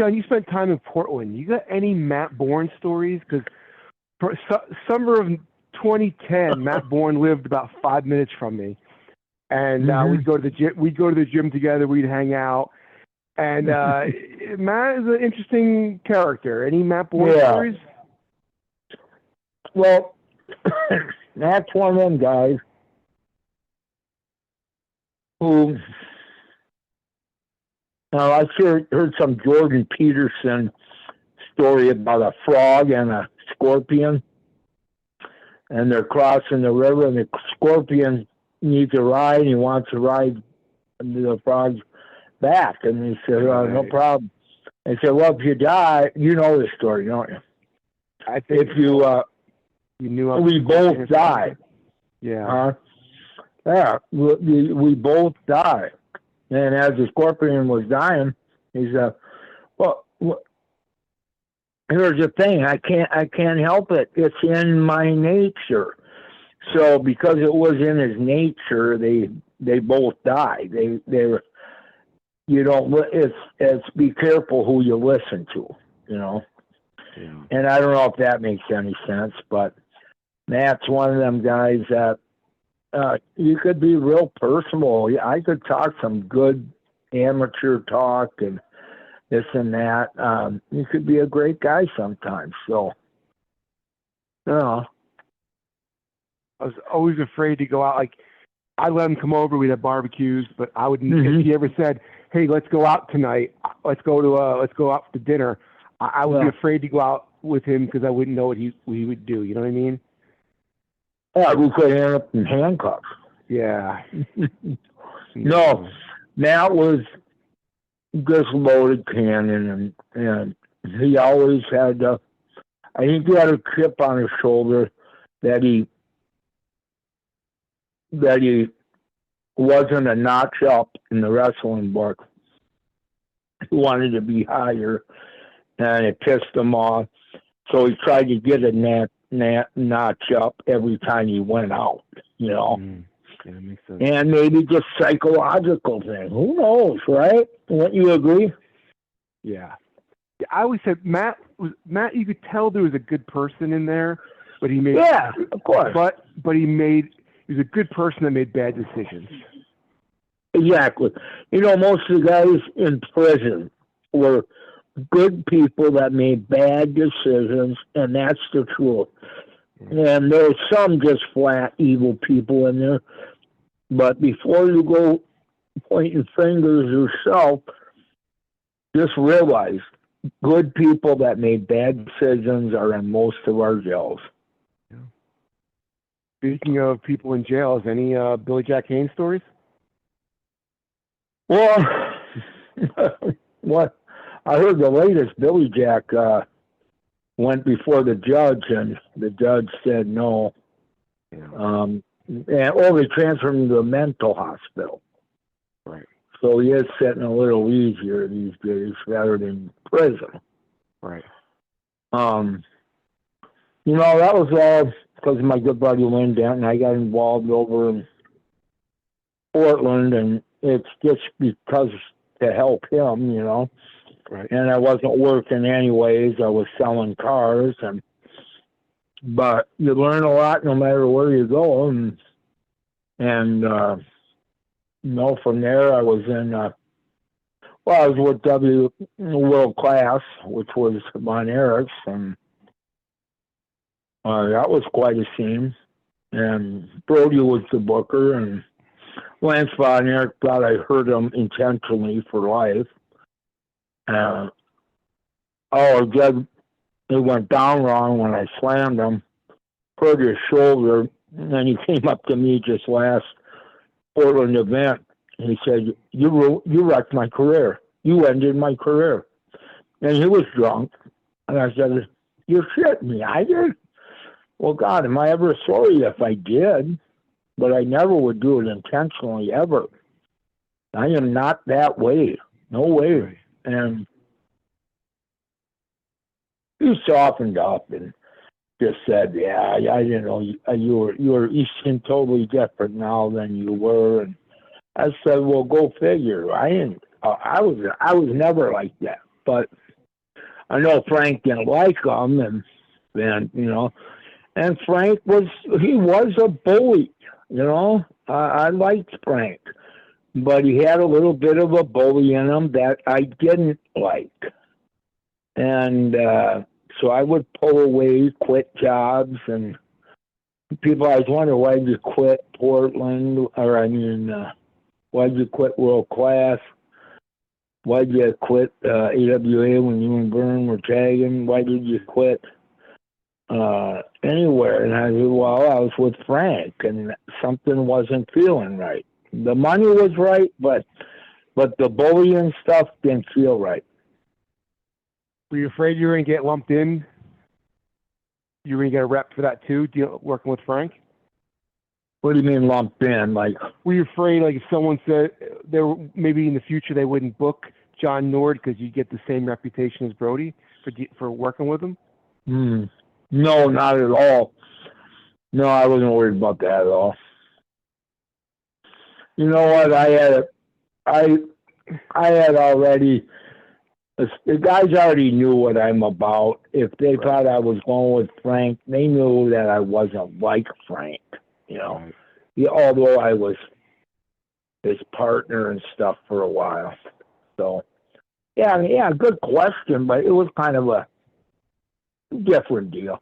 John, you spent time in Portland. You got any Matt Borne stories? Because summer of 2010, Matt Borne lived about 5 minutes from me, and we'd go to the gym. We'd go to the gym together. We'd hang out, and Matt is an interesting character. Any Matt Borne stories? Well, Matt's one of them guys who. I heard some Jordan Peterson story about a frog and a scorpion, and they're crossing the river, and the scorpion needs a ride, and he wants to ride the frog's back, and he said, no problem. They said, well, if you die, you know the story, don't you? I think if you knew we both die. Yeah. We both die. And as the scorpion was dying, he said, well, here's the thing, I can't help it. It's in my nature. So because it was in his nature, they both died. It's be careful who you listen to, you know. Yeah. And I don't know if that makes any sense, but Matt's one of them guys that you could be real personal. I could talk some good amateur talk and this and that. You could be a great guy sometimes. So, I was always afraid to go out. Like, I let him come over. We'd have barbecues, but I wouldn't. If he ever said, "Hey, let's go out tonight. Let's go out to dinner," I would be afraid to go out with him because I wouldn't know what he would do. You know what I mean? Yeah, we could end up in handcuffs. Yeah. No, Matt was just loaded cannon, and he always had, I think he had a chip on his shoulder that he wasn't a notch up in the wrestling book. He wanted to be higher, and it pissed him off. So he tried to get a notch up every time he went out, you know. Yeah, that makes sense. And maybe just psychological thing. Who knows, right? Wouldn't you agree? Yeah. I always said Matt, you could tell there was a good person in there, but he made... Yeah, of course. But he was a good person that made bad decisions. Exactly. You know, most of the guys in prison were good people that made bad decisions, and that's the truth. And there's some just flat evil people in there. But before you go pointing fingers yourself, just realize good people that made bad decisions are in most of our jails. Yeah. Speaking of people in jails, any Billy Jack Haynes stories? Well, what I heard the latest Billy Jack went before the judge, and the judge said no. Yeah. They transferred him to a mental hospital. Right. So he is sitting a little easier these days rather than prison. Right. You know, that was all because of my good buddy Lynn Denton. I got involved over in Portland, and it's just because to help him, you know. Right. And I wasn't working anyways. I was selling cars, but you learn a lot no matter where you go. And you know, from there I was in, I was with World Class, which was Von Erichs, and that was quite a scene. And Brody was the booker, and Lance Von Erich thought I hurt him intentionally for life. It went down wrong when I slammed him, hurt his shoulder, and then he came up to me just last Portland event. And he said, you wrecked my career. You ended my career. And he was drunk. And I said, you're shitting me. I did? Well, God, am I ever sorry if I did? But I never would do it intentionally, ever. I am not that way. No way. Right. And he softened up and just said, yeah, I didn't know you seem totally different now than you were. And I said, well, go figure. I was never like that. But I know Frank didn't like him, and Frank was a bully, I liked Frank, but he had a little bit of a bully in him that I didn't like. And so I would pull away, quit jobs, and people always wonder, why'd you quit Portland? Why'd you quit World Class? Why'd you quit AWA when you and Bourne were tagging? Why did you quit anywhere? And I said, well, I was with Frank, and something wasn't feeling right. The money was right, but the bullying stuff didn't feel right. Were you afraid you were going to get lumped in? You were going to get a rep for that too, working with Frank? What do you mean lumped in? Like, were you afraid, like, if someone said maybe in the future they wouldn't book John Nord because you get the same reputation as Brody for working with him? No, not at all. No, I wasn't worried about that at all. You know what? I had already. The guys already knew what I'm about. If they thought I was going with Frank, they knew that I wasn't like Frank. Although I was his partner and stuff for a while. So, yeah, good question, but it was kind of a different deal.